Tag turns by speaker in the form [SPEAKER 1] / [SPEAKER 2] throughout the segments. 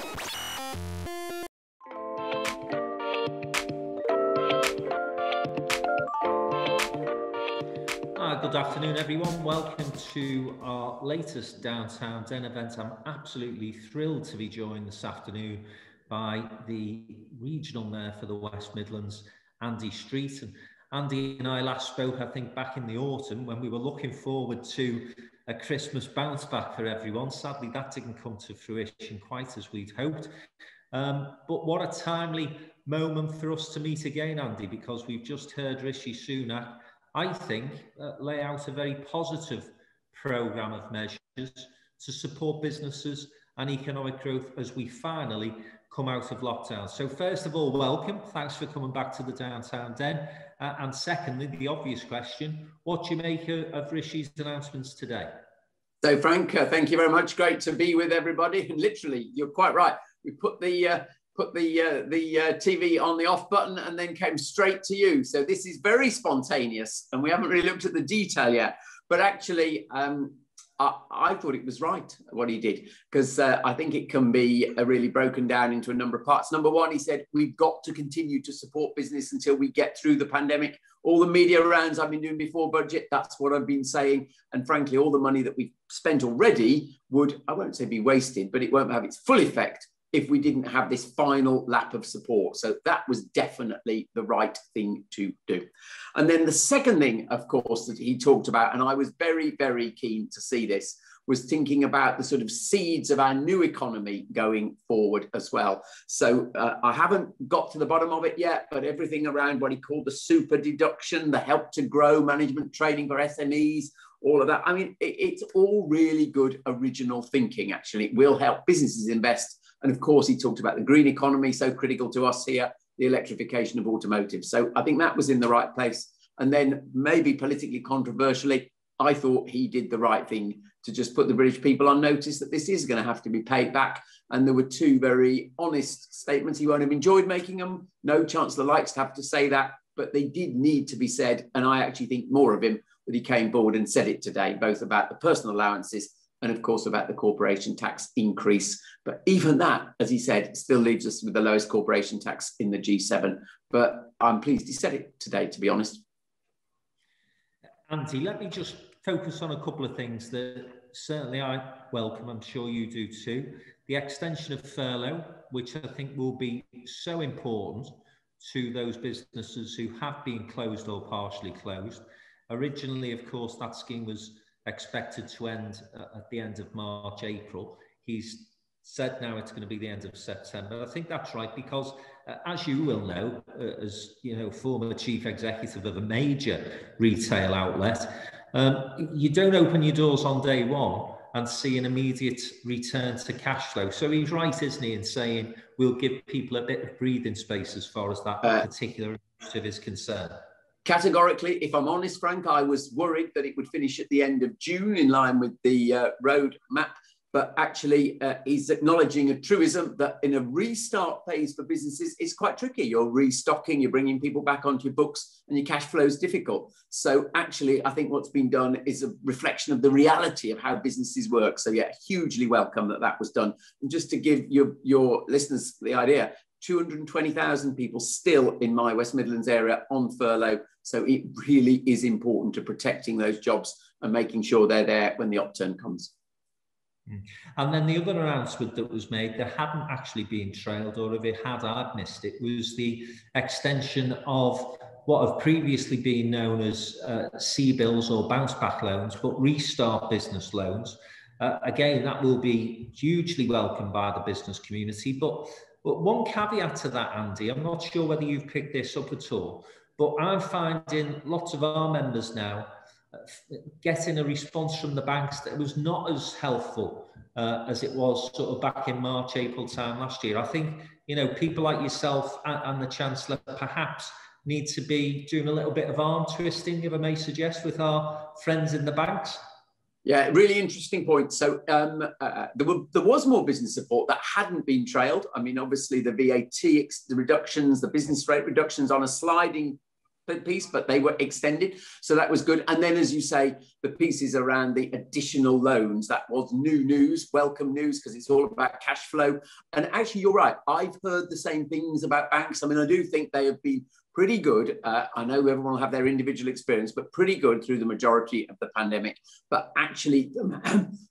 [SPEAKER 1] Good afternoon, everyone. Welcome to our latest Downtown Den event. I'm absolutely thrilled to be joined this afternoon by the Regional Mayor for the West Midlands, Andy Street. And Andy and I last spoke, I think, back in the autumn when we were looking forward to a Christmas bounce back for everyone. Sadly, that didn't come to fruition quite as we'd hoped. But what a timely moment for us to meet again, Andy, because we've just heard Rishi Sunak, I think, lay out a very positive programme of measures to support businesses and economic growth as we finally come out of lockdown. So first of all, welcome. Thanks for coming back to the Downtown Den. And secondly, the obvious question, what do you make of Rishi's announcements today?
[SPEAKER 2] So Frank, thank you very much. Great to be with everybody. And literally, you're quite right. We put the TV on the off button and then came straight to you. So this is very spontaneous and we haven't really looked at the detail yet. But actually, I thought it was right what he did, because I think it can be really broken down into a number of parts. Number one, he said, we've got to continue to support business until we get through the pandemic. All the media rounds I've been doing before budget, that's what I've been saying. And frankly, all the money that we've spent already would, I won't say be wasted, but it won't have its full effect if we didn't have this final lap of support. So that was definitely the right thing to do. And then the second thing, of course, that he talked about, and I was very, very keen to see this, was thinking about the sort of seeds of our new economy going forward as well. So I haven't got to the bottom of it yet, but everything around what he called the super deduction, the help to grow management training for SMEs, all of that. I mean, it's all really good original thinking, actually. It will help businesses invest. And of course, he talked about the green economy, so critical to us here, the electrification of automotive. So I think that was in the right place. And then maybe politically controversially, I thought he did the right thing to just put the British people on notice that this is going to have to be paid back. And there were two very honest statements. He won't have enjoyed making them. No Chancellor likes to have to say that, but they did need to be said. And I actually think more of him that he came forward and said it today, both about the personal allowances and of course about the corporation tax increase. But even that, as he said, still leaves us with the lowest corporation tax in the G7. But I'm pleased he said it today, to be honest.
[SPEAKER 1] Andy, let me just focus on a couple of things that certainly I welcome, I'm sure you do too. The extension of furlough, which I think will be so important to those businesses who have been closed or partially closed. Originally, of course, that scheme was expected to end at the end of March, April. He's said now it's going to be the end of September. I think that's right because, as you will know, as you know, former chief executive of a major retail outlet, you don't open your doors on day one and see an immediate return to cash flow. So he's right, isn't he, in saying we'll give people a bit of breathing space as far as that particular initiative is concerned.
[SPEAKER 2] Categorically, if I'm honest, Frank, I was worried that it would finish at the end of June in line with the road map. But actually, he's acknowledging a truism that in a restart phase for businesses, it's quite tricky. You're restocking, you're bringing people back onto your books and your cash flow is difficult. So actually, I think what's been done is a reflection of the reality of how businesses work. So yeah, hugely welcome that that was done. And just to give your listeners the idea, 220,000 people still in my West Midlands area on furlough. So it really is important to protecting those jobs and making sure they're there when the upturn comes.
[SPEAKER 1] And then the other announcement that was made, there hadn't actually been trailed, or if it had, I'd missed it, was the extension of what have previously been known as C-bills or bounce back loans, but restart business loans. Again, that will be hugely welcomed by the business community. But one caveat to that, Andy, I'm not sure whether you've picked this up at all, but I'm finding lots of our members now getting a response from the banks that was not as helpful as it was sort of back in March, April time last year. I think, you know, people like yourself and the Chancellor perhaps need to be doing a little bit of arm twisting, if I may suggest, with our friends in the banks.
[SPEAKER 2] Yeah, really interesting point. So there was more business support that hadn't been trailed. I mean, obviously the VAT, the reductions, the business rate reductions on a sliding piece, but they were extended. So that was good. And then, as you say, the pieces around the additional loans, that was new news, welcome news, because it's all about cash flow. And actually, you're right. I've heard the same things about banks. I mean, I do think they have been pretty good. I know everyone will have their individual experience, but pretty good through the majority of the pandemic. But actually,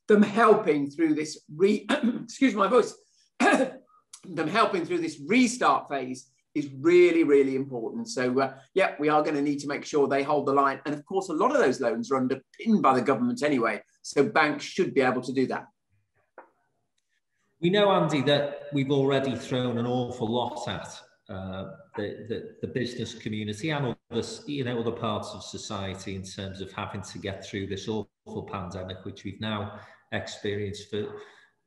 [SPEAKER 2] them helping through this excuse my voice, them helping through this restart phase is really, really important. So, yeah, we are going to need to make sure they hold the line. And of course, a lot of those loans are underpinned by the government anyway. So banks should be able to do that.
[SPEAKER 1] We know, Andy, that we've already thrown an awful lot at the business community and others, other parts of society in terms of having to get through this awful pandemic, which we've now experienced for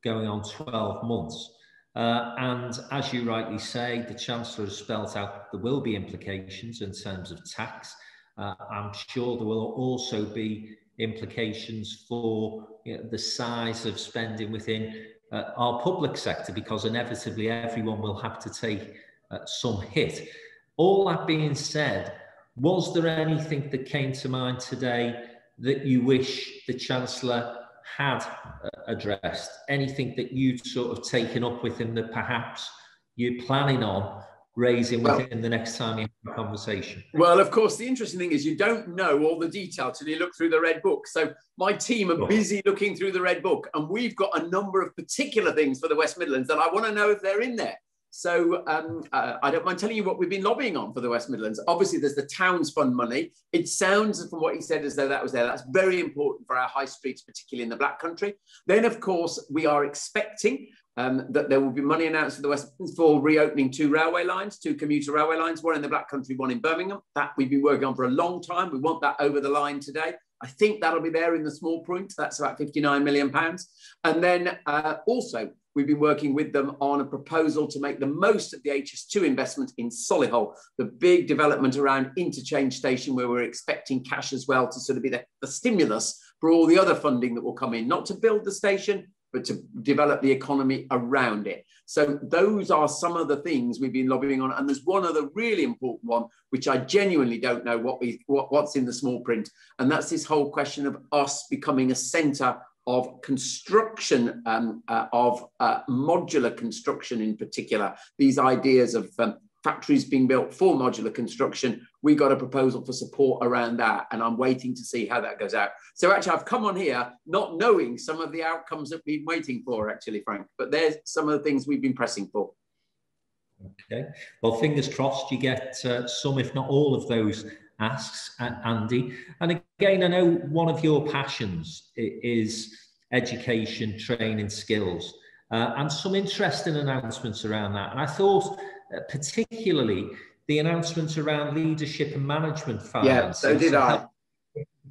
[SPEAKER 1] going on 12 months. And as you rightly say, the Chancellor has spelt out there will be implications in terms of tax. I'm sure there will also be implications for the size of spending within our public sector, because inevitably everyone will have to take some hit. All that being said, was there anything that came to mind today that you wish the Chancellor had addressed? Anything that you'd sort of taken up with him that perhaps you're planning on raising within the next time you have a conversation? Well,
[SPEAKER 2] of course, the interesting thing is you don't know all the detail till you look through the Red Book. So my team are busy looking through the Red Book, and we've got a number of particular things for the West Midlands that I want to know if they're in there. So I don't mind telling you what we've been lobbying on for the West Midlands. Obviously, there's the Towns Fund money. It sounds from what he said as though that was there. That's very important for our high streets, particularly in the Black Country. Then, of course, we are expecting that there will be money announced for the West Midlands for reopening two commuter railway lines, one in the Black Country, one in Birmingham. That we've been working on for a long time. We want that over the line today. I think that'll be there in the small print. That's about £59 million. And then also, we've been working with them on a proposal to make the most of the HS2 investment in Solihull, the big development around Interchange Station, where we're expecting cash as well to sort of be the stimulus for all the other funding that will come in, not to build the station, but to develop the economy around it. So those are some of the things we've been lobbying on. And there's one other really important one, which I genuinely don't know what's in the small print. And that's this whole question of us becoming a centre of construction, of modular construction in particular. These ideas of factories being built for modular construction. We got a proposal for support around that, and I'm waiting to see how that goes out. So actually, I've come on here not knowing some of the outcomes that we've been waiting for, actually, Frank, but there's some of the things we've been pressing for.
[SPEAKER 1] Okay, well, fingers crossed you get some, if not all of those asks, Andy. And again, I know one of your passions is education, training, skills, and some interesting announcements around that. And I thought particularly the announcements around leadership and management finance.
[SPEAKER 2] Yeah, so did I.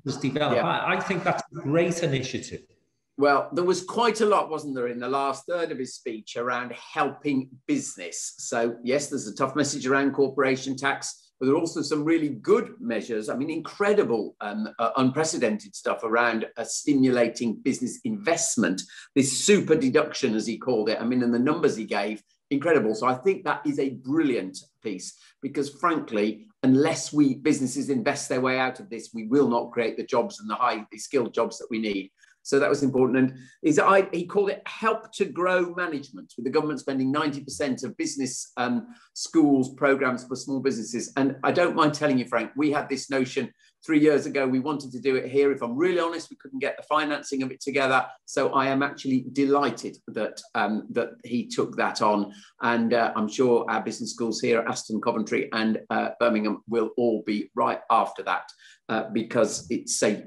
[SPEAKER 1] I think that's a great initiative.
[SPEAKER 2] Well, there was quite a lot, wasn't there, in the last third of his speech around helping business. So yes, there's a tough message around corporation tax, but there are also some really good measures. I mean, incredible, unprecedented stuff around stimulating business investment. This super deduction, as he called it, I mean, and the numbers he gave, incredible. So I think that is a brilliant piece, because frankly, unless businesses invest their way out of this, we will not create the jobs and the highly skilled jobs that we need. So that was important. And he called it help to grow management, with the government spending 90% of business schools programs for small businesses. And I don't mind telling you, Frank, we had this notion 3 years ago. We wanted to do it here. If I'm really honest, we couldn't get the financing of it together. So I am actually delighted that that he took that on. And I'm sure our business schools here at Aston, Coventry and Birmingham will all be right after that. Because it's a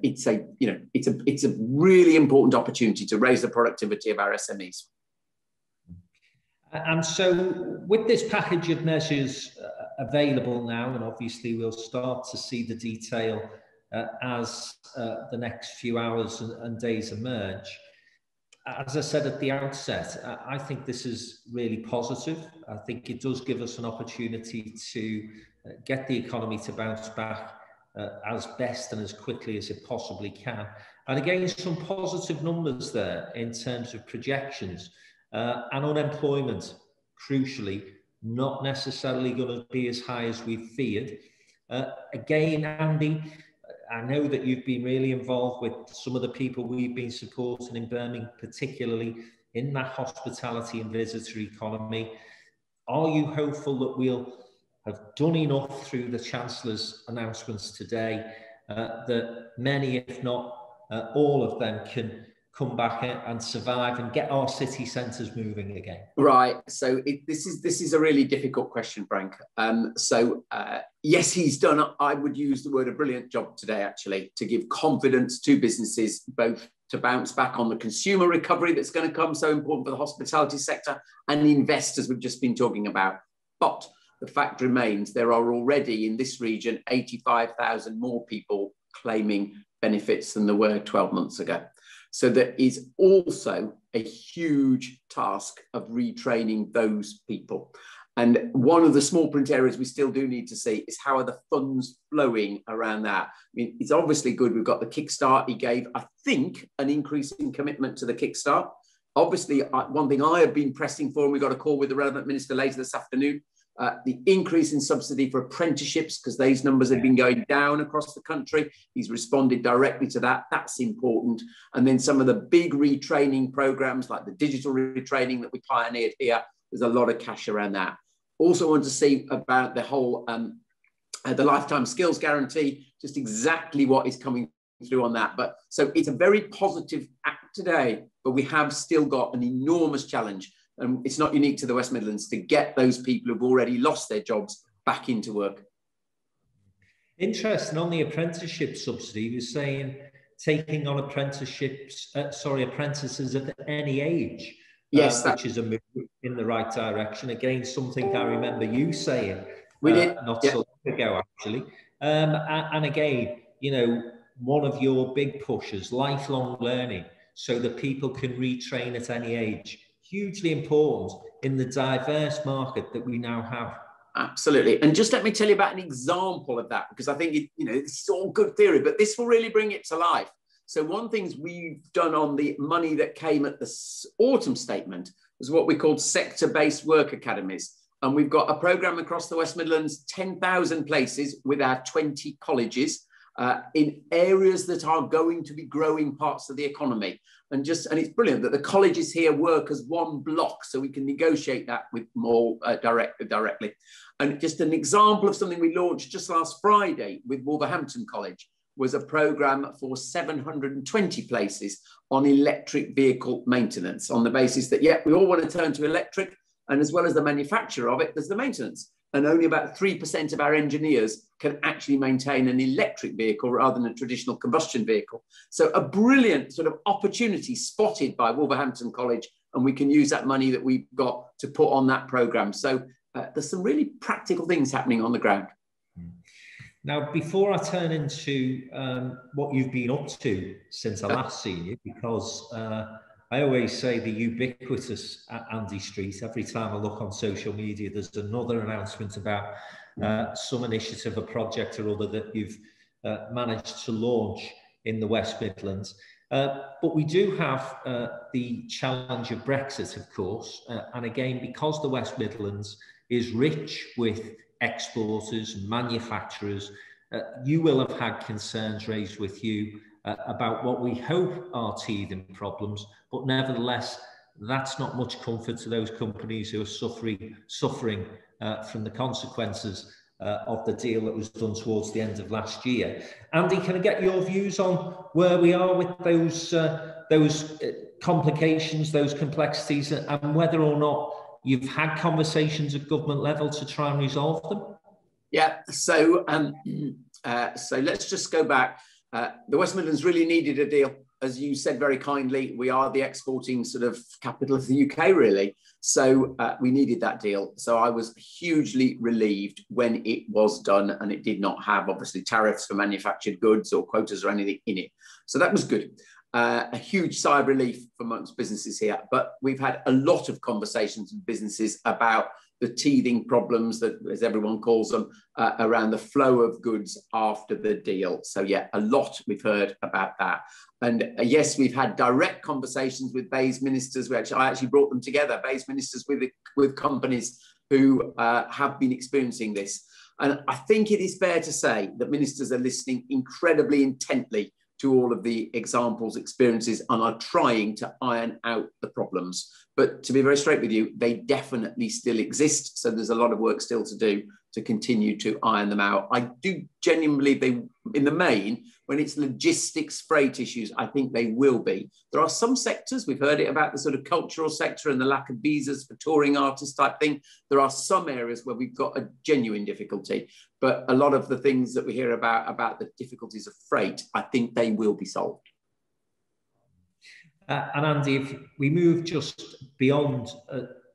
[SPEAKER 2] really important opportunity to raise the productivity of our SMEs.
[SPEAKER 1] And so with this package of measures available now, and obviously we'll start to see the detail as the next few hours and days emerge. As I said at the outset, I think this is really positive. I think it does give us an opportunity to get the economy to bounce back as best and as quickly as it possibly can. And again, some positive numbers there in terms of projections, and unemployment, crucially, not necessarily going to be as high as we feared. Again, Andy, I know that you've been really involved with some of the people we've been supporting in Birmingham, particularly in that hospitality and visitor economy. Are you hopeful that we'll have done enough through the Chancellor's announcements today that many, if not all of them, can come back and survive and get our city centres moving again?
[SPEAKER 2] Right. So this is a really difficult question, Frank. Yes, he's done, I would use the word, a brilliant job today, actually, to give confidence to businesses, both to bounce back on the consumer recovery that's going to come, so important for the hospitality sector, and the investors we've just been talking about. But the fact remains, there are already in this region 85,000 more people claiming benefits than there were 12 months ago. So there is also a huge task of retraining those people. And one of the small print areas we still do need to see is how are the funds flowing around that. I mean, it's obviously good. We've got the Kickstart. He gave, I think, an increase in commitment to the Kickstart. Obviously, one thing I have been pressing for, and we've got a call with the relevant minister later this afternoon, the increase in subsidy for apprenticeships, because those numbers have been going down across the country. He's responded directly to that. That's important. And then some of the big retraining programs, like the digital retraining that we pioneered here, there's a lot of cash around that. Also want to see about the whole, the lifetime skills guarantee, just exactly what is coming through on that. But so it's a very positive act today, but we have still got an enormous challenge. And it's not unique to the West Midlands to get those people who've already lost their jobs back into work.
[SPEAKER 1] Interesting. On the apprenticeship subsidy, you're saying taking on apprentices of any age.
[SPEAKER 2] Yes,
[SPEAKER 1] which is a move in the right direction. Again, something I remember you saying not so long ago, actually. And again, you know, one of your big pushes, lifelong learning, so that people can retrain at any age. Hugely important in the diverse market that we now have.
[SPEAKER 2] Absolutely. And just let me tell you about an example of that, because I think, this is all good theory, but this will really bring it to life. So one thing we've done on the money that came at the autumn statement was what we called sector-based work academies. And we've got a programme across the West Midlands, 10,000 places with our 20 colleges in areas that are going to be growing parts of the economy. And it's brilliant that the colleges here work as one block, so we can negotiate that with more directly. And just an example of something we launched just last Friday with Wolverhampton College was a programme for 720 places on electric vehicle maintenance, on the basis that, we all want to turn to electric, and as well as the manufacture of it, there's the maintenance. And only about 3% of our engineers can actually maintain an electric vehicle rather than a traditional combustion vehicle. So a brilliant sort of opportunity spotted by Wolverhampton College, and we can use that money that we've got to put on that programme. So there's some really practical things happening on the ground.
[SPEAKER 1] Now, before I turn into what you've been up to since I last seen you, because I always say the ubiquitous Andy Street, every time I look on social media, there's another announcement about some initiative, a project or other that you've managed to launch in the West Midlands. But we do have the challenge of Brexit, of course. And again, because the West Midlands is rich with exporters and manufacturers, you will have had concerns raised with you about what we hope are teething problems, but nevertheless, that's not much comfort to those companies who are suffering from the consequences of the deal that was done towards the end of last year. Andy, can I get your views on where we are with those complications, those complexities, and whether or not you've had conversations at government level to try and resolve them?
[SPEAKER 2] Yeah, so let's just go back. The West Midlands really needed a deal. As you said very kindly, we are the exporting sort of capital of the UK, really. So we needed that deal. So I was hugely relieved when it was done, and it did not have, obviously, tariffs for manufactured goods or quotas or anything in it. So that was good. A huge sigh of relief amongst businesses here. But we've had a lot of conversations with businesses about the teething problems that, as everyone calls them, around the flow of goods after the deal. So yeah, a lot we've heard about that. And yes, we've had direct conversations with BEIS ministers. I actually brought them together, BEIS ministers with companies who have been experiencing this. And I think it is fair to say that ministers are listening incredibly intently to all of the examples, experiences, and are trying to iron out the problems. But to be very straight with you, they definitely still exist. So there's a lot of work still to do to continue to iron them out. I do genuinely believe they, in the main, when it's logistics, freight issues, I think they will be. There are some sectors, we've heard it about the sort of cultural sector and the lack of visas for touring artists type thing. There are some areas where we've got a genuine difficulty, but a lot of the things that we hear about the difficulties of freight, I think they will be solved.
[SPEAKER 1] And Andy, if we move just beyond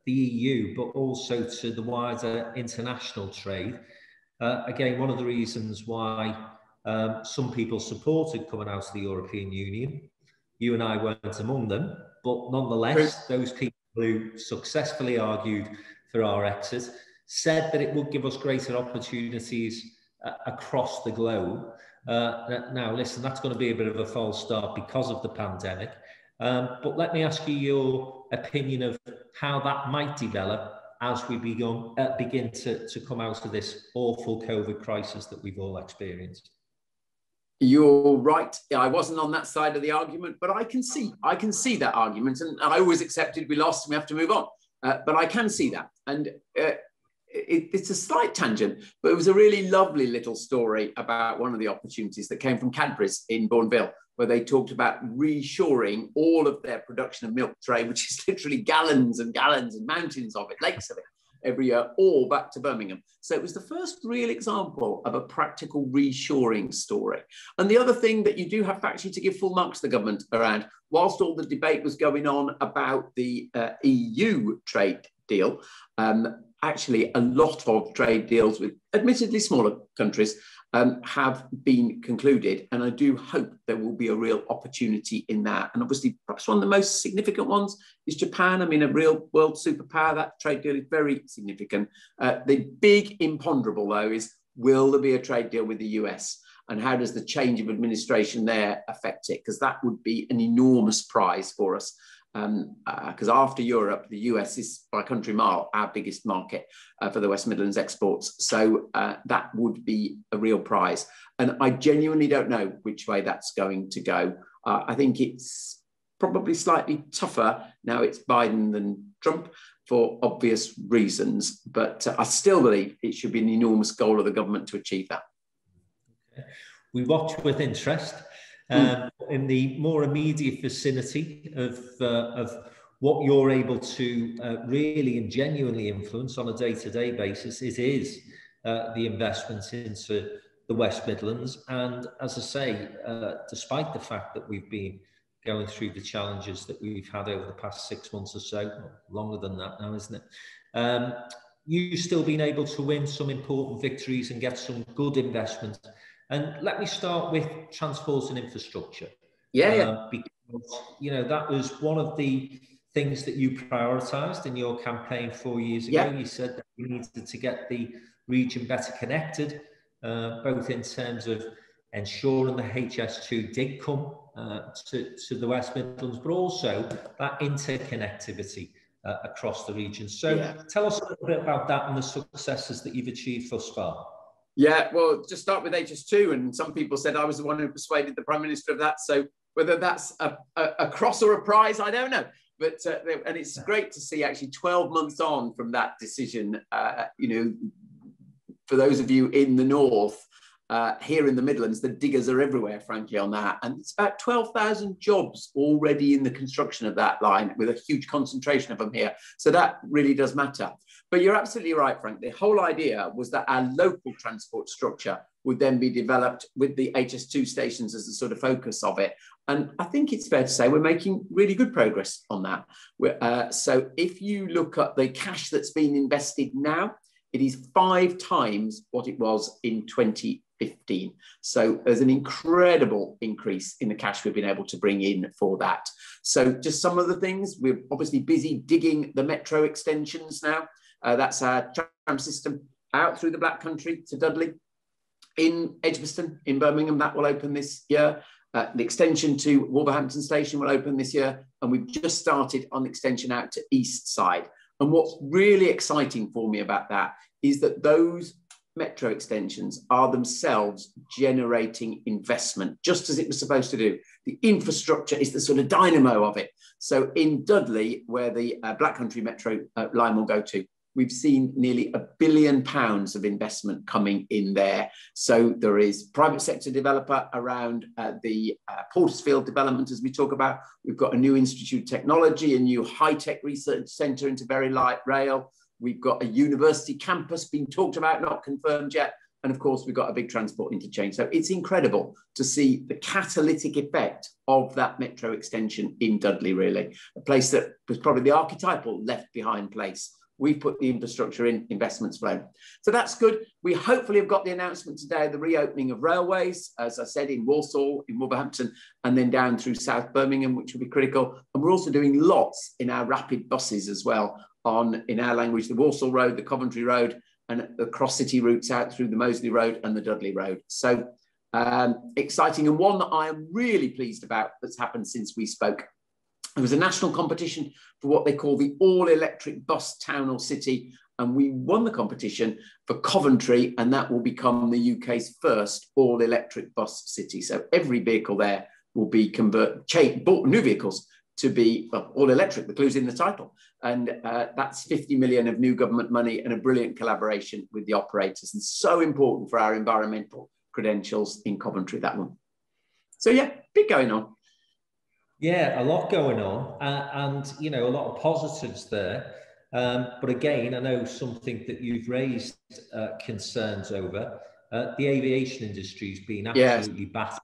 [SPEAKER 1] the EU, but also to the wider international trade, again, one of the reasons why some people supported coming out of the European Union, you and I weren't among them, but nonetheless, those people who successfully argued for our exit said that it would give us greater opportunities across the globe. Now, listen, that's going to be a bit of a false start because of the pandemic. But let me ask you your opinion of how that might develop as we begin to come out of this awful COVID crisis that we've all experienced.
[SPEAKER 2] You're right. I wasn't on that side of the argument, but I can see that argument, and I always accepted we lost and we have to move on. But I can see that, and it's a slight tangent, but it was a really lovely little story about one of the opportunities that came from Cadbury's in Bourneville, where they talked about reshoring all of their production of milk tray, which is literally gallons and gallons and mountains of it, lakes of it, every year, all back to Birmingham. So it was the first real example of a practical reshoring story. And the other thing that you do have actually to give full marks to the government around, whilst all the debate was going on about the EU trade deal, actually a lot of trade deals with admittedly smaller countries have been concluded, and I do hope there will be a real opportunity in that. And obviously, perhaps one of the most significant ones is Japan. I mean, a real world superpower. That trade deal is very significant. The big imponderable, though, is will there be a trade deal with the US? And how does the change of administration there affect it? Because that would be an enormous prize for us. Because after Europe, the US is by country mile our biggest market for the West Midlands exports. So that would be a real prize. And I genuinely don't know which way that's going to go. I think it's probably slightly tougher now it's Biden than Trump for obvious reasons. But I still believe it should be an enormous goal of the government to achieve that.
[SPEAKER 1] Okay. We watch with interest. In the more immediate vicinity of what you're able to really and genuinely influence on a day-to-day basis, it is the investments into the West Midlands. And as I say, despite the fact that we've been going through the challenges that we've had over the past 6 months or so, longer than that now, isn't it? You've still been able to win some important victories and get some good investment. And let me start with transport and infrastructure. Because, you know, that was one of the things that you prioritised in your campaign 4 years ago. You said that you needed to get the region better connected, both in terms of ensuring the HS2 did come to the West Midlands, but also that interconnectivity across the region. So tell us a little bit about that and the successes that you've achieved thus far.
[SPEAKER 2] Yeah, well, just start with HS2, and some people said I was the one who persuaded the Prime Minister of that. So whether that's a cross or a prize, I don't know. But and it's great to see actually 12 months on from that decision. You know, for those of you in the north, here in the Midlands, the diggers are everywhere, frankly, on that. And it's about 12,000 jobs already in the construction of that line, with a huge concentration of them here. So that really does matter. But you're absolutely right, Frank. The whole idea was that our local transport structure would then be developed with the HS2 stations as the sort of focus of it. And I think it's fair to say we're making really good progress on that. So if you look at the cash that's been invested now, it is 5 times what it was in 2015. So there's an incredible increase in the cash we've been able to bring in for that. So just some of the things, we're obviously busy digging the metro extensions now. That's our tram system out through the Black Country to Dudley. In Edgbaston, in Birmingham, that will open this year. The extension to Wolverhampton Station will open this year. And we've just started on the extension out to East Side. And what's really exciting for me about that is that those metro extensions are themselves generating investment, just as it was supposed to do. The infrastructure is the sort of dynamo of it. So in Dudley, where the Black Country Metro line will go to, we've seen nearly £1 billion of investment coming in there. So there is private sector developer around the Portersfield development, as we talk about. We've got a new Institute of Technology, a new high-tech research centre into very light rail. We've got a university campus being talked about, not confirmed yet. And of course, we've got a big transport interchange. So it's incredible to see the catalytic effect of that metro extension in Dudley, really. A place that was probably the archetypal left behind place. We've put the infrastructure in, investments flown. So that's good. We hopefully have got the announcement today of the reopening of railways, as I said, in Walsall, in Wolverhampton, and then down through South Birmingham, which will be critical. And we're also doing lots in our rapid buses as well, on, in our language, the Walsall Road, the Coventry Road, and the cross-city routes out through the Moseley Road and the Dudley Road. So exciting, and one that I am really pleased about that's happened since we spoke. There was a national competition for what they call the all-electric bus town or city, and we won the competition for Coventry, and that will become the UK's first all-electric bus city. So every vehicle there will be bought new vehicles to be all electric. The clue's in the title. And that's 50 million of new government money and a brilliant collaboration with the operators, and so important for our environmental credentials in Coventry, that one. So yeah, big going on.
[SPEAKER 1] Yeah, a lot going on, and you know, a lot of positives there. But again, I know something that you've raised concerns over. The aviation industry's been absolutely battered.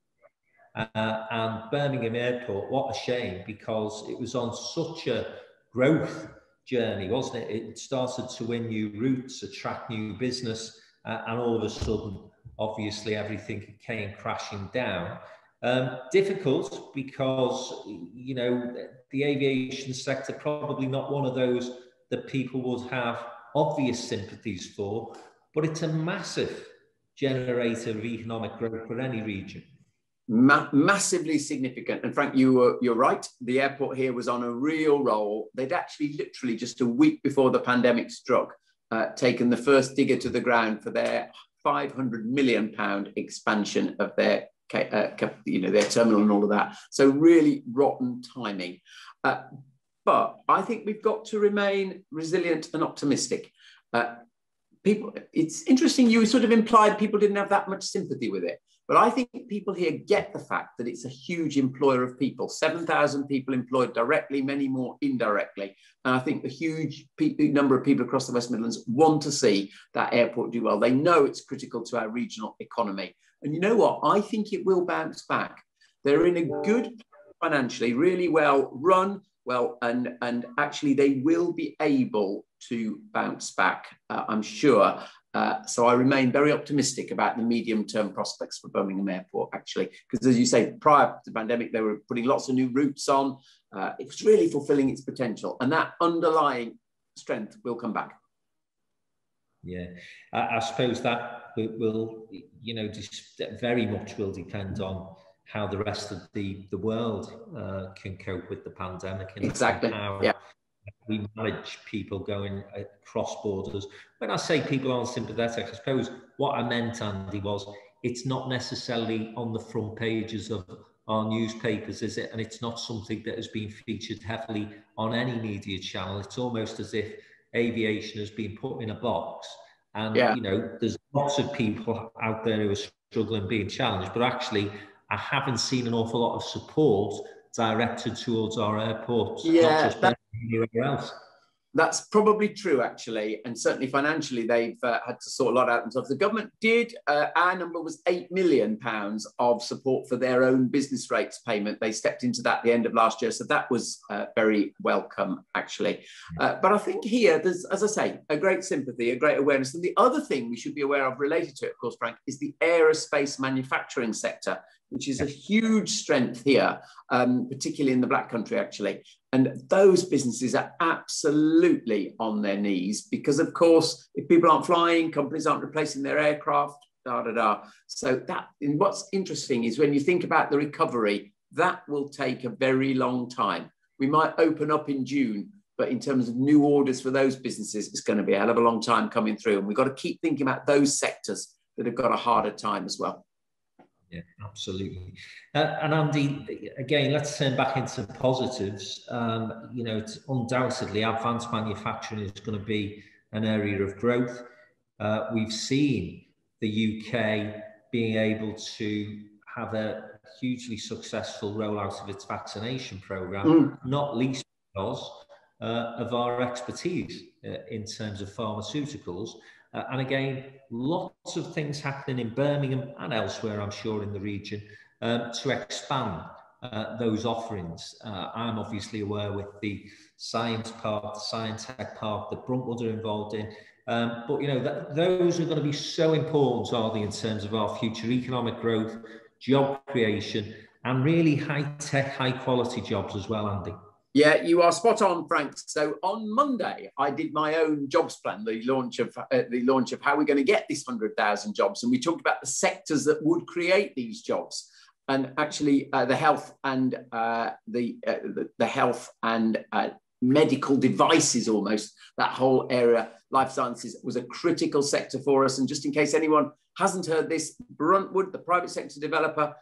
[SPEAKER 1] And Birmingham Airport, what a shame, because it was on such a growth journey, wasn't it? It started to win new routes, attract new business, and all of a sudden, obviously, everything came crashing down. Difficult because, you know, the aviation sector probably not one of those that people would have obvious sympathies for, but it's a massive generator of economic growth for any region.
[SPEAKER 2] Massively significant. And Frank, you're right. The airport here was on a real roll. They'd actually literally just a week before the pandemic struck, taken the first digger to the ground for their £500 million expansion of their their terminal and all of that. So really rotten timing. But I think we've got to remain resilient and optimistic. It's interesting, you sort of implied people didn't have that much sympathy with it. But I think people here get the fact that it's a huge employer of people, 7,000 people employed directly, many more indirectly. And I think the huge number of people across the West Midlands want to see that airport do well. They know it's critical to our regional economy. And you know what? I think it will bounce back. They're in a good financially, really well run, and actually they will be able to bounce back, I'm sure. So I remain very optimistic about the medium-term prospects for Birmingham Airport, actually, because as you say, prior to the pandemic, they were putting lots of new routes on. It was really fulfilling its potential, and that underlying strength will come back.
[SPEAKER 1] Yeah, I suppose that will, you know, just very much will depend on how the rest of the world can cope with the pandemic. And
[SPEAKER 2] exactly.
[SPEAKER 1] How
[SPEAKER 2] yeah.
[SPEAKER 1] we manage people going across borders. When I say people aren't sympathetic, I suppose what I meant, Andy, was it's not necessarily on the front pages of our newspapers, is it? And it's not something that has been featured heavily on any media channel. It's almost as if aviation has been put in a box. And, you know, there's lots of people out there who are struggling, being challenged, but actually I haven't seen an awful lot of support directed towards our airports, not just anywhere else.
[SPEAKER 2] That's probably true, actually, and certainly financially they've had to sort a lot out themselves. The government did, our number was £8 million of support for their own business rates payment. They stepped into that at the end of last year, so that was very welcome, actually. But I think here there's, as I say, a great sympathy, a great awareness. And the other thing we should be aware of related to it, of course, Frank, is the aerospace manufacturing sector, which is a huge strength here, particularly in the Black Country, actually. And those businesses are absolutely on their knees because, of course, if people aren't flying, companies aren't replacing their aircraft, So and what's interesting is when you think about the recovery, that will take a very long time. We might open up in June, But in terms of new orders for those businesses, it's going to be a hell of a long time coming through. And we've got to keep thinking about those sectors that have got a harder time as well.
[SPEAKER 1] Yeah, absolutely. And Andy, again, let's turn back into positives. It's undoubtedly advanced manufacturing is going to be an area of growth. We've seen the UK being able to have a hugely successful rollout of its vaccination programme, not least because of our expertise in terms of pharmaceuticals. And again, lots of things happening in Birmingham and elsewhere, I'm sure, in the region to expand those offerings. I'm obviously aware with the Science Park, the Science Tech Park that Bruntwood are involved in. But, those are going to be so important, are they, in terms of our future economic growth, job creation, and really high-tech, high-quality jobs as well, Andy.
[SPEAKER 2] Yeah, you are spot on, Frank. So on Monday, I did my own jobs plan, the launch of how we're going to get this 100,000 jobs, and we talked about the sectors that would create these jobs, and actually the health and medical devices, almost that whole area, life sciences, was a critical sector for us. And just in case anyone hasn't heard this, Bruntwood, the private sector developer,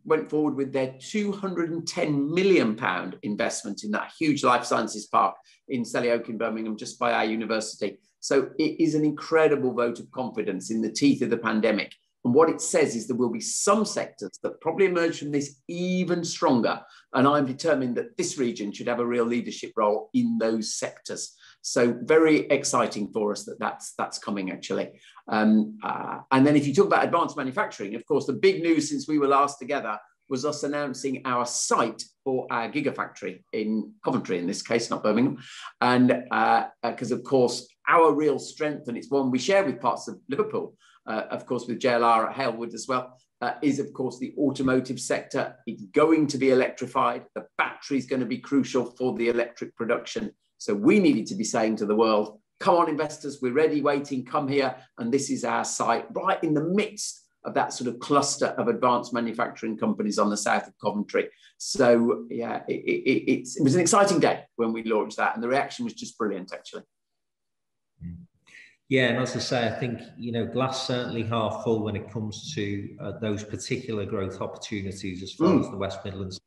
[SPEAKER 2] went forward with their £210 million investment in that huge life sciences park in Selly Oak in Birmingham, just by our university. So it is an incredible vote of confidence in the teeth of the pandemic. And what it says is there will be some sectors that probably emerge from this even stronger. And I'm determined that this region should have a real leadership role in those sectors. So very exciting for us that's coming, actually. And then if you talk about advanced manufacturing, of course, the big news since we were last together was us announcing our site for our gigafactory in Coventry, in this case, not Birmingham. And because, of course, our real strength, and it's one we share with parts of Liverpool, of course, with JLR at Halewood as well, is, of course, the automotive sector. It's going to be electrified. The battery is going to be crucial for the electric production. So we needed to be saying to the world, come on, investors, we're ready, waiting, come here. And this is our site right in the midst of that sort of cluster of advanced manufacturing companies on the south of Coventry. So, yeah, it was an exciting day when we launched that. And the reaction was just brilliant, actually.
[SPEAKER 1] Yeah, and as I say, I think, glass certainly half full when it comes to those particular growth opportunities as far as the West Midlands.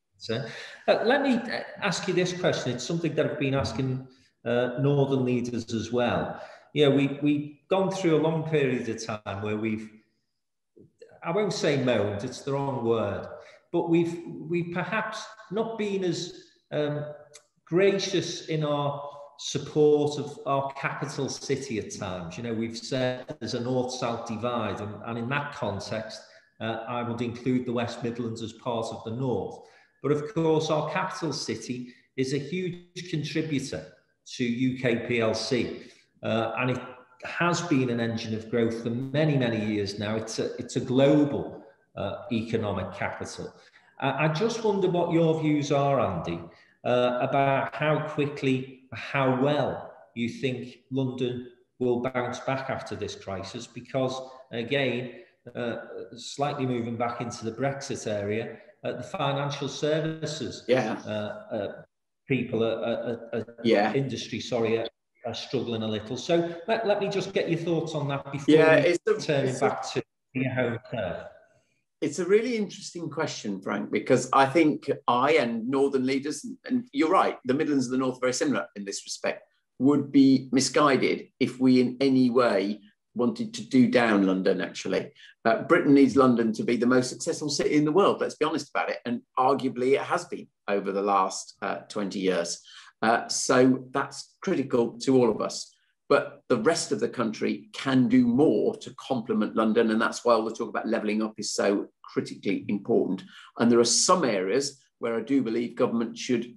[SPEAKER 1] Let me ask you this question. It's something that I've been asking northern leaders as well. We've gone through a long period of time where I won't say moaned, it's the wrong word, but we've perhaps not been as gracious in our support of our capital city at times. We've said there's a north-south divide, and in that context, I would include the West Midlands as part of the north. But of course, our capital city is a huge contributor to UK PLC, and it has been an engine of growth for many, many years now. It's a global economic capital. I just wonder what your views are, Andy, about how quickly, how well you think London will bounce back after this crisis, because again, slightly moving back into the Brexit area, the financial services industry, are struggling a little. So let me just get your thoughts on that before turning back to your home turf.
[SPEAKER 2] It's a really interesting question, Frank, because I think I and northern leaders, and you're right, the Midlands and the North are very similar in this respect, would be misguided if we in any way wanted to do down London, actually. Britain needs London to be the most successful city in the world, let's be honest about it, and arguably it has been over the last 20 years. So that's critical to all of us. But the rest of the country can do more to complement London, and that's why all the talk about levelling up is so critically important. And there are some areas where I do believe government should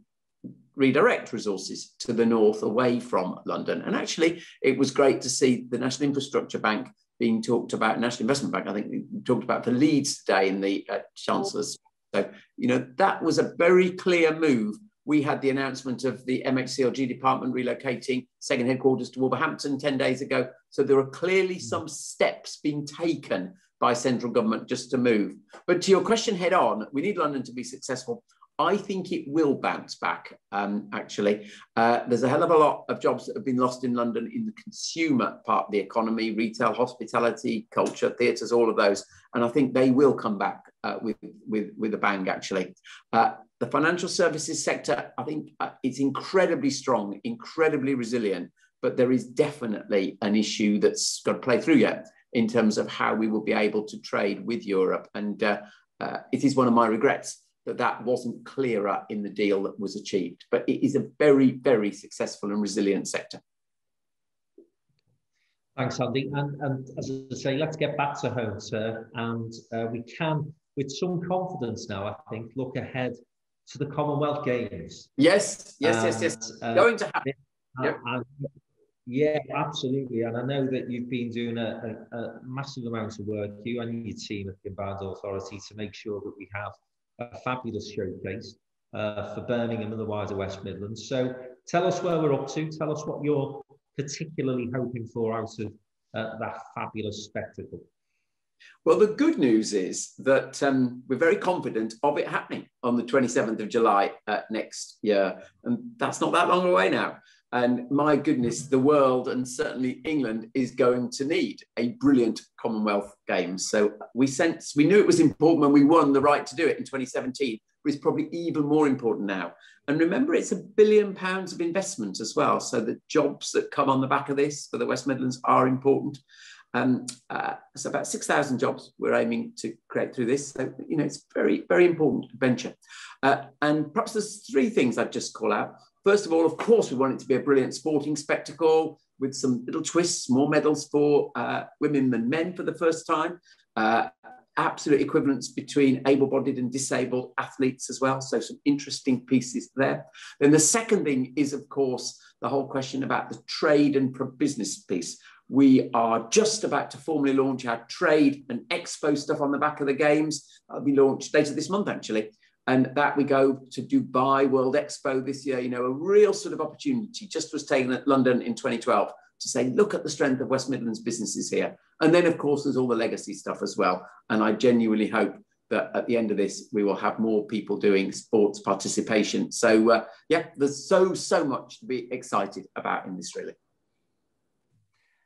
[SPEAKER 2] redirect resources to the north away from London. And actually, it was great to see the National Infrastructure Bank being talked about, National Investment Bank, I think we talked about for Leeds today in the Chancellor's. So, that was a very clear move. We had the announcement of the MHCLG department relocating second headquarters to Wolverhampton 10 days ago. So there are clearly some steps being taken by central government just to move. But to your question head on, we need London to be successful. I think it will bounce back, actually. There's a hell of a lot of jobs that have been lost in London in the consumer part of the economy, retail, hospitality, culture, theatres, all of those. And I think they will come back with a bang, actually. The financial services sector, I think it's incredibly strong, incredibly resilient, but there is definitely an issue that's got to play through yet in terms of how we will be able to trade with Europe. And it is one of my regrets that wasn't clearer in the deal that was achieved. But it is a very, very successful and resilient sector.
[SPEAKER 1] Thanks, Andy. And as I say, let's get back to home, sir. And we can, with some confidence now, I think, look ahead to the Commonwealth Games.
[SPEAKER 2] Yes. Going to happen. Yep.
[SPEAKER 1] Yeah, absolutely. And I know that you've been doing a massive amount of work, you and your team at the Combined Authority, to make sure that we have a fabulous showcase for Birmingham and the wider West Midlands. So tell us where we're up to. Tell us what you're particularly hoping for out of that fabulous spectacle.
[SPEAKER 2] Well, the good news is that we're very confident of it happening on the 27th of July next year. And that's not that long away now. And my goodness, the world and certainly England is going to need a brilliant Commonwealth Games. So we knew it was important when we won the right to do it in 2017, but it's probably even more important now. And remember, it's £1 billion of investment as well. So the jobs that come on the back of this for the West Midlands are important. So about 6,000 jobs we're aiming to create through this. So, you know, it's very, very important venture. And perhaps there's 3 things I'd just call out. First of all, of course, we want it to be a brilliant sporting spectacle with some little twists, more medals for women than men for the first time. Absolute equivalence between able-bodied and disabled athletes as well. So some interesting pieces there. Then the second thing is, of course, the whole question about the trade and business piece. We are just about to formally launch our trade and expo stuff on the back of the games. That'll be launched later this month, actually. And that we go to Dubai World Expo this year, you know, a real sort of opportunity just was taken at London in 2012 to say, look at the strength of West Midlands businesses here. And then, of course, there's all the legacy stuff as well. And I genuinely hope that at the end of this, we will have more people doing sports participation. So, yeah, there's so much to be excited about in this, really.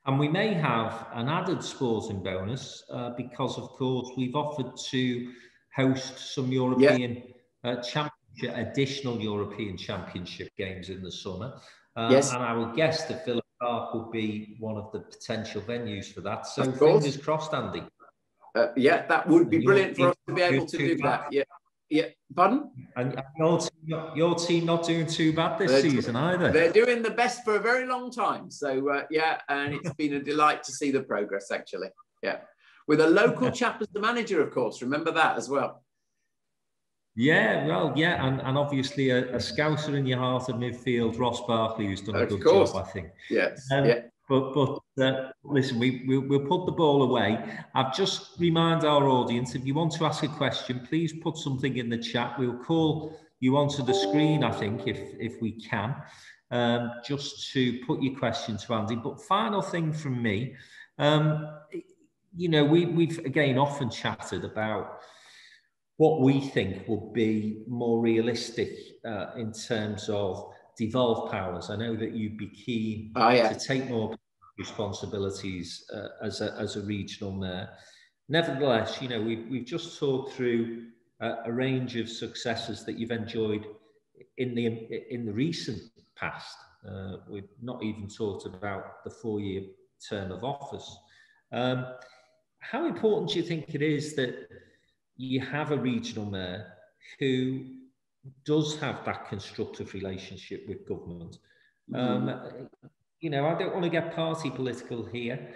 [SPEAKER 1] And we may have an added sporting bonus because, of course, we've offered to host some European championship, additional European Championship games in the summer.
[SPEAKER 2] Yes.
[SPEAKER 1] And I would guess that Villa Park would be one of the potential venues for that. So fingers crossed, Andy.
[SPEAKER 2] Yeah, that would be brilliant for us to be able to do that. Yeah. Pardon?
[SPEAKER 1] And your team not doing too bad this season either.
[SPEAKER 2] They're doing the best for a very long time. So, yeah, and it's been a delight to see the progress, actually. Yeah. With a local chap as the manager, of course. Remember that as well.
[SPEAKER 1] Yeah, well, yeah, and obviously a scouser in your heart of midfield, Ross Barkley, who's done a good job, I think.
[SPEAKER 2] Yes,
[SPEAKER 1] But listen, we'll put the ball away. I've just remind our audience, if you want to ask a question, please put something in the chat. We'll call you onto the screen, I think, if we can, just to put your question to Andy. But final thing from me, you know, we've again often chatted about what we think will be more realistic in terms of devolved powers. I know that you'd be keen to take more responsibilities as a regional mayor. Nevertheless, you know, we've just talked through a range of successes that you've enjoyed in the recent past. We've not even talked about the 4-year term of office. How important do you think it is that you have a regional mayor who does have that constructive relationship with government? You know, I don't want to get party political here,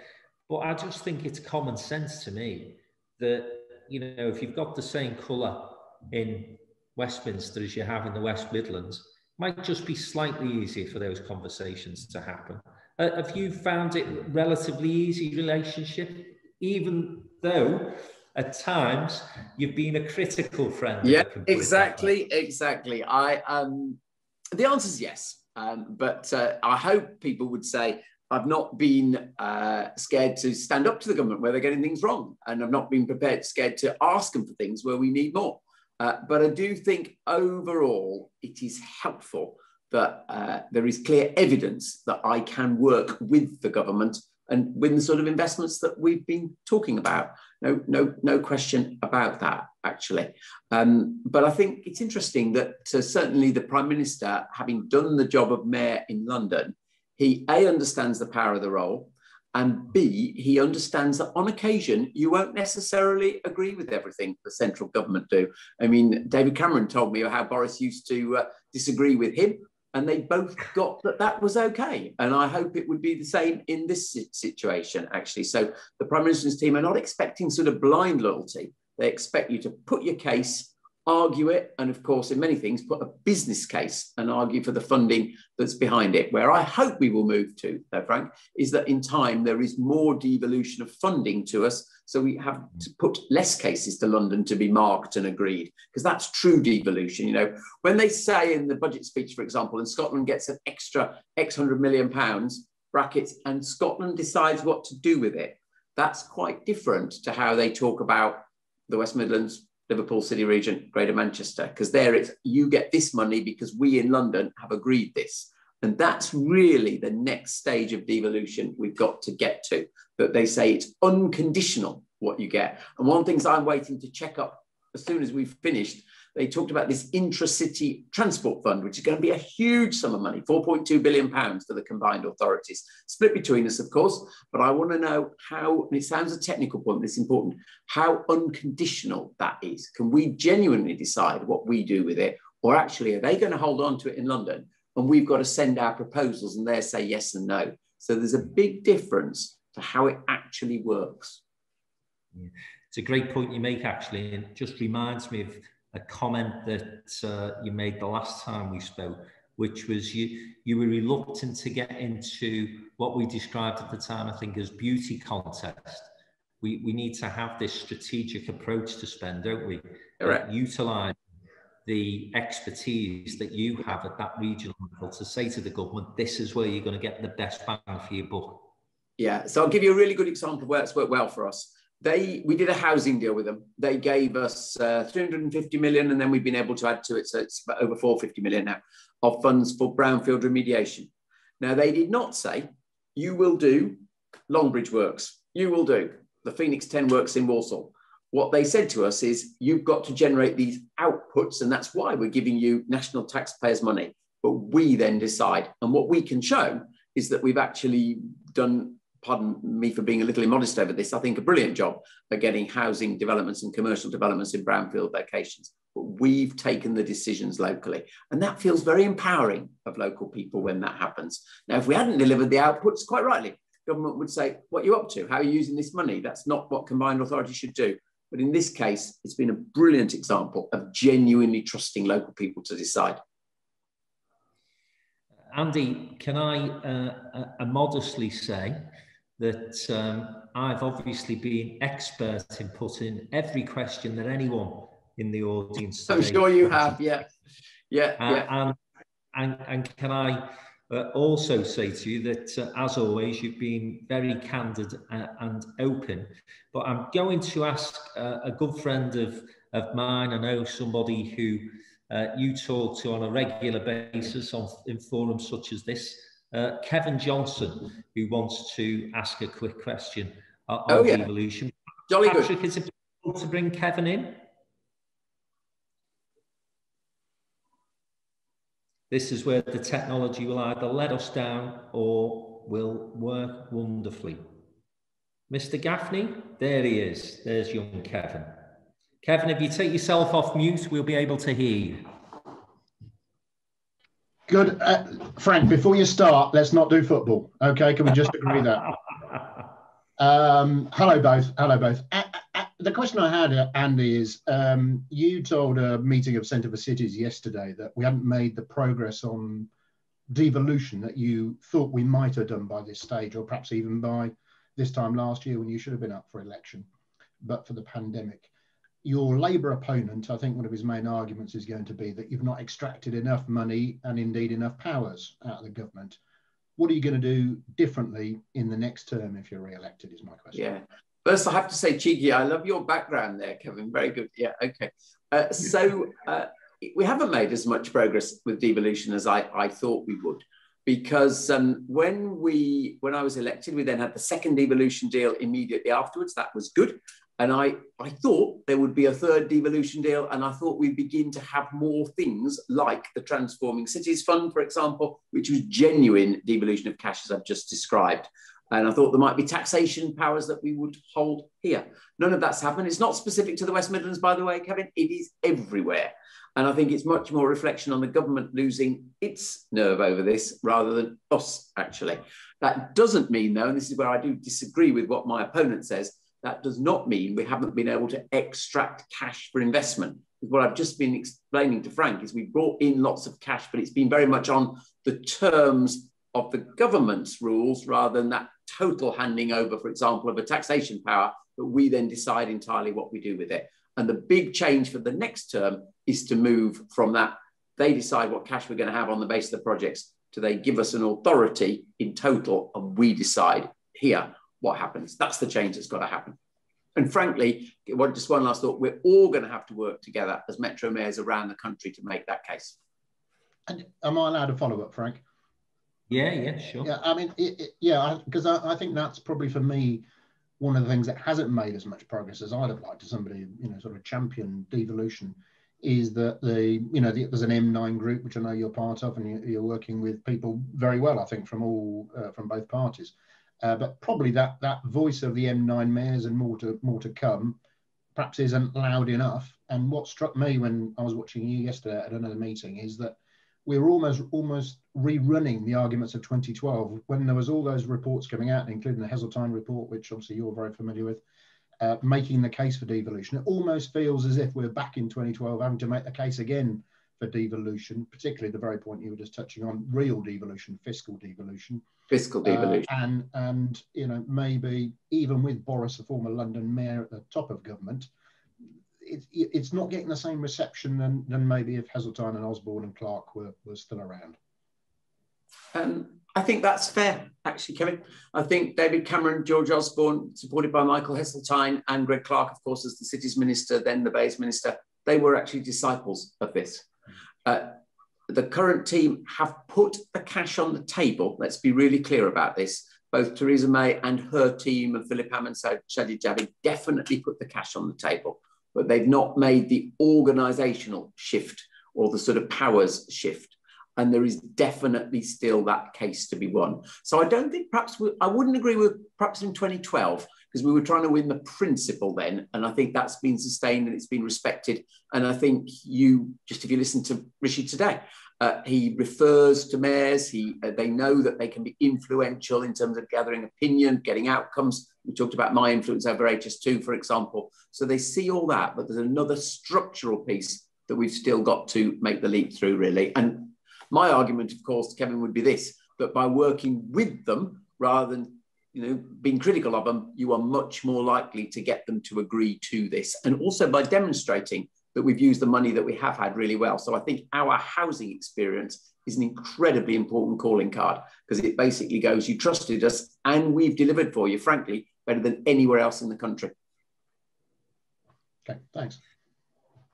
[SPEAKER 1] but I just think it's common sense to me that, you know, if you've got the same colour in Westminster as you have in the West Midlands, it might just be slightly easier for those conversations to happen. Have you found it relatively easy relationship, even though at times you've been a critical friend?
[SPEAKER 2] Yeah, exactly. The answer is yes. But I hope people would say I've not been scared to stand up to the government where they're getting things wrong, and I've not been scared to ask them for things where we need more. But I do think overall it is helpful that there is clear evidence that I can work with the government and with the sort of investments that we've been talking about. No question about that, actually. But I think it's interesting that certainly the Prime Minister, having done the job of mayor in London, he A, understands the power of the role, and B, he understands that on occasion, you won't necessarily agree with everything the central government do. I mean, David Cameron told me how Boris used to disagree with him, and they both got that was okay. And I hope it would be the same in this situation, actually. So the Prime Minister's team are not expecting sort of blind loyalty. They expect you to put your case, argue it, and of course, in many things, put a business case and argue for the funding that's behind it. Where I hope we will move to, though, Frank, is that in time there is more devolution of funding to us, so we have to put less cases to London to be marked and agreed, because that's true devolution. You know, when they say in the budget speech, for example, and Scotland gets an extra X £100 million, brackets, and Scotland decides what to do with it, that's quite different to how they talk about the West Midlands, Liverpool City region, Greater Manchester, because there it's you get this money because we in London have agreed this. And that's really the next stage of devolution we've got to get to, that they say it's unconditional what you get. And one of the things I'm waiting to check up as soon as we've finished, they talked about this Intra-City Transport Fund, which is going to be a huge sum of money, £4.2 billion for the combined authorities, split between us, of course. But I want to know how, and it sounds a technical point, but it's important, how unconditional that is. Can we genuinely decide what we do with it? Or actually, are they going to hold on to it in London and we've got to send our proposals and they say yes and no? So there's a big difference to how it actually works.
[SPEAKER 1] Yeah. It's a great point you make, actually, and it just reminds me of a comment that you made the last time we spoke, which was you were reluctant to get into what we described at the time, I think, as beauty contest. We need to have this strategic approach to spend, don't we? Utilise the expertise that you have at that regional level to say to the government, this is where you're going to get the best bang for your buck. Yeah,
[SPEAKER 2] so I'll give you a really good example of where it's worked well for us. We did a housing deal with them. They gave us 350 million, and then we've been able to add to it, so it's over 450 million now, of funds for brownfield remediation. Now, they did not say, you will do Longbridge works, you will do the Phoenix 10 works in Walsall. What they said to us is, you've got to generate these outputs, and that's why we're giving you national taxpayers' money. But we then decide. And what we can show is that we've actually done, pardon me for being a little immodest over this, I think a brilliant job at getting housing developments and commercial developments in brownfield locations. But we've taken the decisions locally. And that feels very empowering of local people when that happens. Now, if we hadn't delivered the outputs, quite rightly, government would say, what are you up to? How are you using this money? That's not what combined authority should do. But in this case, it's been a brilliant example of genuinely trusting local people to decide.
[SPEAKER 1] Andy, can I modestly say that I've obviously been expert in putting every question that anyone in the audience
[SPEAKER 2] I'm sure you have, yeah.
[SPEAKER 1] And can I also say to you that, as always, you've been very candid and open. But I'm going to ask a good friend of mine, I know somebody who you talk to on a regular basis in forums such as this, Kevin Johnson, who wants to ask a quick question on devolution.
[SPEAKER 2] Jolly
[SPEAKER 1] Patrick,
[SPEAKER 2] good.
[SPEAKER 1] is it possible to bring Kevin in? This is where the technology will either let us down or will work wonderfully. Mr. Gaffney, there he is. There's young Kevin. Kevin, if you take yourself off mute, we'll be able to hear you.
[SPEAKER 3] Good. Frank, before you start, let's not do football. Okay, can we just agree that? Hello both. Hello both. The question I had, Andy, is you told a meeting of Centre for Cities yesterday that we hadn't made the progress on devolution that you thought we might have done by this stage, or perhaps even by this time last year when you should have been up for election, but for the pandemic. Your Labour opponent, I think one of his main arguments is going to be that you've not extracted enough money and indeed enough powers out of the government. What are you going to do differently in the next term if you're re-elected, is my question.
[SPEAKER 2] Yeah, First, I have to say, cheeky, I love your background there, Kevin. Very good. Yeah, okay. We haven't made as much progress with devolution as I thought we would, because when I was elected, we then had the second devolution deal immediately afterwards. That was good. And I thought there would be a third devolution deal, and I thought we'd begin to have more things like the Transforming Cities Fund, for example, which was genuine devolution of cash, as I've just described. And I thought there might be taxation powers that we would hold here. None of that's happened. It's not specific to the West Midlands, by the way, Kevin. It is everywhere. And I think it's much more reflection on the government losing its nerve over this rather than us, actually. That doesn't mean, though, and this is where I do disagree with what my opponent says, that does not mean we haven't been able to extract cash for investment. What I've just been explaining to Frank is we brought in lots of cash, but it's been very much on the terms of the government's rules rather than that total handing over, for example, of a taxation power, that we then decide entirely what we do with it. And the big change for the next term is to move from that, they decide what cash we're going to have on the basis of the projects, to they give us an authority in total and we decide here what happens. That's the change that's got to happen. And frankly, just one last thought, we're all going to have to work together as Metro Mayors around the country to make that case.
[SPEAKER 3] And am I allowed to follow up, Frank?
[SPEAKER 1] Yeah, sure.
[SPEAKER 3] Yeah, I mean, because I think that's probably for me one of the things that hasn't made as much progress as I'd have liked to somebody, sort of champion devolution, is that there's an M9 group, which I know you're part of, and you're working with people very well, I think, from both parties. But probably that voice of the M9 mayors and more to come perhaps isn't loud enough. And what struck me when I was watching you yesterday at another meeting is that we're almost rerunning the arguments of 2012 when there was all those reports coming out, including the Heseltine report, which obviously you're very familiar with, making the case for devolution. It almost feels as if we're back in 2012 having to make the case again for devolution, particularly the very point you were just touching on, real devolution, fiscal devolution.
[SPEAKER 2] Fiscal devolution.
[SPEAKER 3] And maybe even with Boris, the former London mayor, at the top of government, it's not getting the same reception than maybe if Heseltine and Osborne and Clark were still around.
[SPEAKER 2] I think that's fair, actually, Kevin. I think David Cameron, George Osborne, supported by Michael Heseltine and Greg Clark, of course, as the city's minister, then the Bay's minister, they were actually disciples of this. The current team have put the cash on the table. Let's be really clear about this. Both Theresa May and her team and Philip Hammond, Sajid Javid definitely put the cash on the table, but they've not made the organisational shift or the sort of powers shift. And there is definitely still that case to be won. So I don't think I wouldn't agree with perhaps in 2012, because we were trying to win the principle then. And I think that's been sustained and it's been respected. And I think if you listen to Rishi today, he refers to mayors. They know that they can be influential in terms of gathering opinion, getting outcomes. We talked about my influence over HS2, for example. So they see all that, but there's another structural piece that we've still got to make the leap through, really. And my argument, of course, Kevin, would be this, that by working with them rather than being critical of them, you are much more likely to get them to agree to this. And also by demonstrating that we've used the money that we have had really well. So I think our housing experience is an incredibly important calling card, because it basically goes, you trusted us and we've delivered for you, frankly, better than anywhere else in the country.
[SPEAKER 3] Okay, thanks.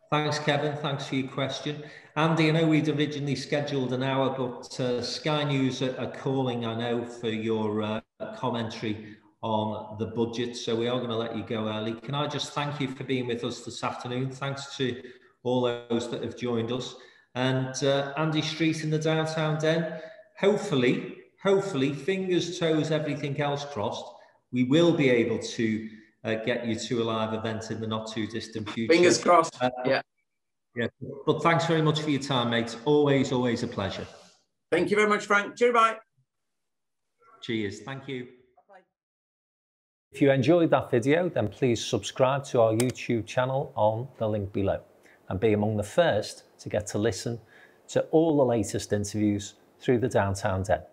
[SPEAKER 1] Thanks, Kevin. Thanks for your question. Andy, I know we'd originally scheduled an hour, but Sky News are calling, I know, for your commentary on the budget. So we are going to let you go early. Can I just thank you for being with us this afternoon? Thanks to all those that have joined us. And Andy Street in the downtown den, hopefully, fingers, toes, everything else crossed, we will be able to get you to a live event in the not too distant future.
[SPEAKER 2] Fingers crossed, yeah.
[SPEAKER 1] Yeah, but thanks very much for your time, mate. Always a pleasure.
[SPEAKER 2] Thank you very much, Frank. Cheers, bye.
[SPEAKER 1] Cheers, thank you.
[SPEAKER 2] Bye.
[SPEAKER 4] If you enjoyed that video, then please subscribe to our YouTube channel on the link below and be among the first to get to listen to all the latest interviews through the Downtown Den.